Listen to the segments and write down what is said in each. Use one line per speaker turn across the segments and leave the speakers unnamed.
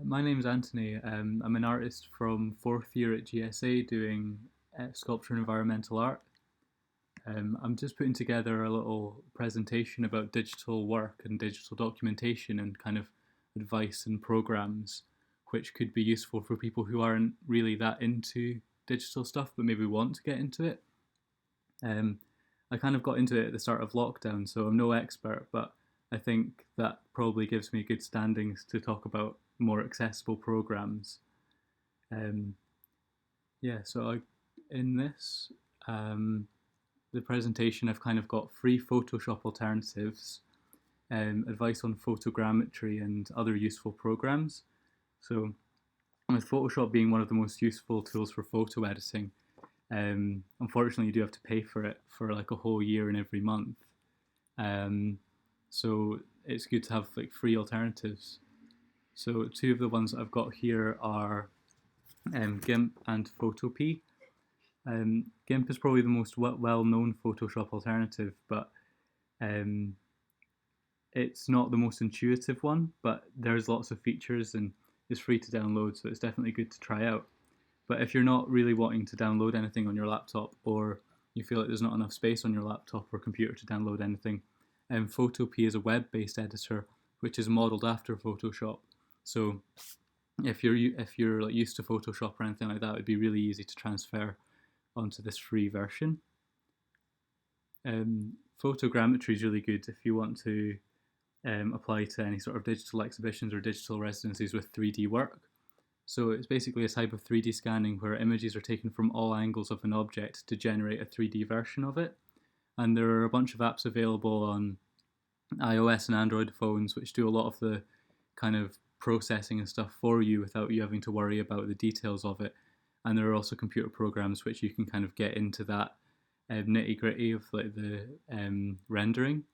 My name's Anthony. I'm an artist from fourth year at GSA doing sculpture and environmental art. I'm just putting together a little presentation about digital work and digital documentation and kind of advice and programs which could be useful for people who aren't really that into digital stuff but maybe want to get into it. Um, I kind of got into it at the start of lockdown, so I'm no expert, but I think that probably gives me good standings to talk about more accessible programs. Um, yeah, so in this, um, the presentation, I've kind of got free Photoshop alternatives, advice on photogrammetry and other useful programs. So, with Photoshop being one of the most useful tools for photo editing, unfortunately, you do have to pay for it for like a whole year and every month. Um, so it's good to have like free alternatives. So two of the ones that I've got here are GIMP and Photopea. GIMP is probably the most well-known Photoshop alternative, but um, it's not the most intuitive one. But there's lots of features and it's free to download, so it's definitely good to try out. But if you're not really wanting to download anything on your laptop, or you feel like there's not enough space on your laptop or computer to download anything, Photopea is a web-based editor which is modeled after Photoshop. So if you're like used to Photoshop or anything like that, it'd be really easy to transfer onto this free version. Photogrammetry is really good if you want to apply to any sort of digital exhibitions or digital residencies with 3D work. So it's basically a type of 3D scanning where images are taken from all angles of an object to generate a 3D version of it. And there are a bunch of apps available on iOS and Android phones which do a lot of the kind of processing and stuff for you without you having to worry about the details of it. And there are also computer programs which you can kind of get into that nitty gritty of like the rendering.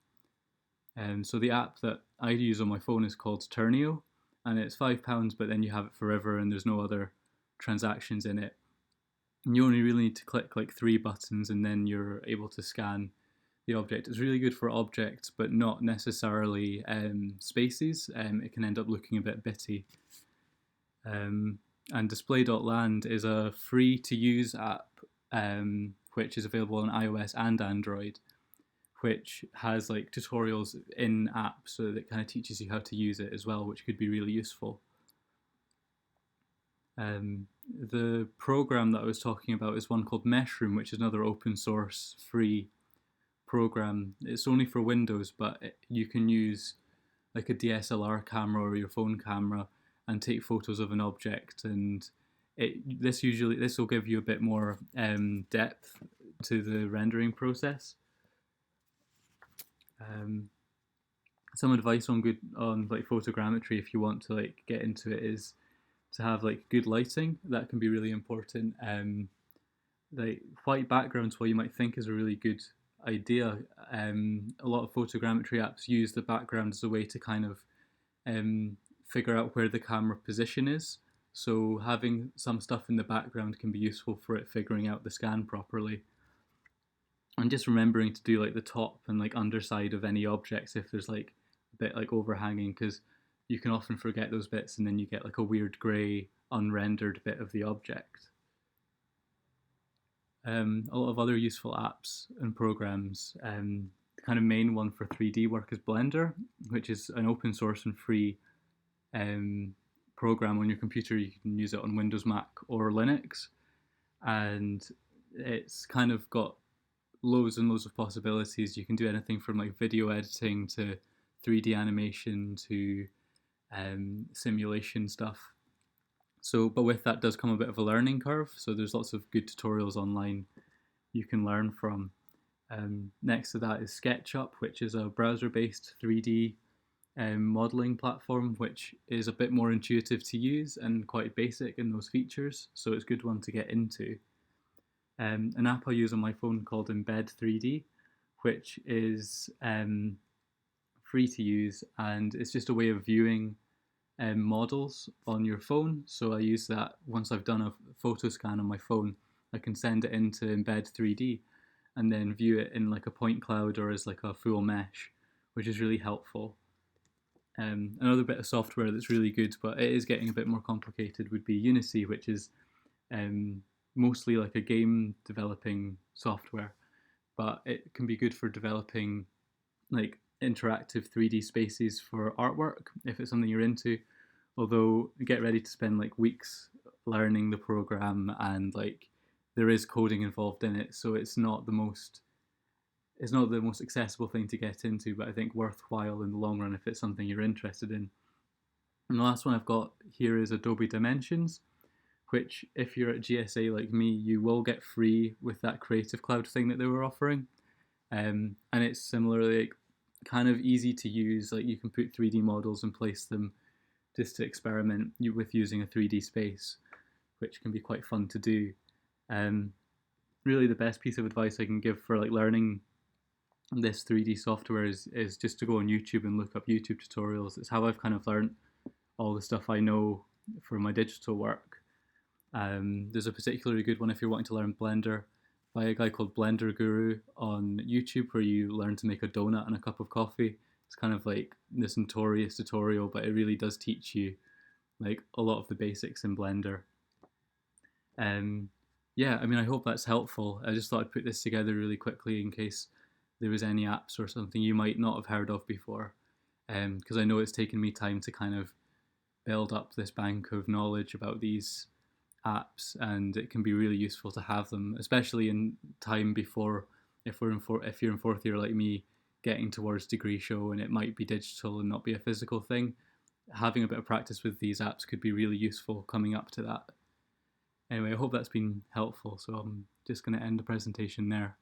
So the app that I use on my phone is called Turnio, and it's £5, but then you have it forever, and there's no other transactions in it. And you only really need to click like three buttons, and then you're able to scan the object. It's really good for objects, but not necessarily spaces. It can end up looking a bit bitty. And Display.land is a free to use app which is available on iOS and Android, which has like tutorials in app, so that kind of teaches you how to use it as well, which could be really useful. The program that I was talking about is one called Meshroom, which is another open source free program. It's only for Windows, but you can use like a DSLR camera or your phone camera and take photos of an object, and this will give you a bit more depth to the rendering process. Um, some advice on like photogrammetry if you want to like get into it is to have like good lighting. That can be really important. Like white backgrounds, while you might think is a really good idea, a lot of photogrammetry apps use the background as a way to kind of figure out where the camera position is. So having some stuff in the background can be useful for it figuring out the scan properly. And just remembering to do like the top and like underside of any objects if there's like a bit like overhanging, because you can often forget those bits and then you get like a weird grey unrendered bit of the object. A lot of other useful apps and programs. The kind of main one for 3D work is Blender, which is an open source and free program on your computer. You can use it on Windows, Mac, or Linux, and it's kind of got loads and loads of possibilities. You can do anything from like video editing to 3D animation to simulation stuff. So, but with that does come a bit of a learning curve. So there's lots of good tutorials online you can learn from. Next to that is SketchUp, which is a browser-based 3D modeling platform, which is a bit more intuitive to use and quite basic in those features. So it's a good one to get into. An app I use on my phone called Embed 3D, which is free to use, and it's just a way of viewing models on your phone. So I use that once I've done a photo scan on my phone. I can send it into Embed 3D and then view it in like a point cloud or as like a full mesh, which is really helpful. Another bit of software that's really good, but it is getting a bit more complicated, would be Unity, which is um, mostly like a game developing software, but it can be good for developing like interactive 3D spaces for artwork if it's something you're into. Although get ready to spend like weeks learning the program, and like there is coding involved in it, so it's not the most accessible thing to get into, but I think worthwhile in the long run if it's something you're interested in. And the last one I've got here is Adobe Dimensions, which if you're at GSA like me, you will get free with that Creative Cloud thing that they were offering. And it's similarly like, kind of easy to use. Like you can put 3D models and place them just to experiment with using a 3D space, which can be quite fun to do. Um, Really, the best piece of advice I can give for like learning this 3D software is just to go on YouTube and look up YouTube tutorials. It's how I've kind of learned all the stuff I know for my digital work. There's a particularly good one if you're wanting to learn Blender by a guy called Blender Guru on YouTube, where you learn to make a donut and a cup of coffee. It's kind of like this notorious tutorial, but it really does teach you like a lot of the basics in Blender. Um, yeah, I mean, I hope that's helpful. I just thought I'd put this together really quickly in case there was any apps or something you might not have heard of before, because I know it's taken me time to kind of build up this bank of knowledge about these apps, and it can be really useful to have them, especially in time before, if you're in fourth year like me, getting towards degree show, and it might be digital and not be a physical thing. Having a bit of practice with these apps could be really useful coming up to that. Anyway, I hope that's been helpful. So I'm just going to end the presentation there.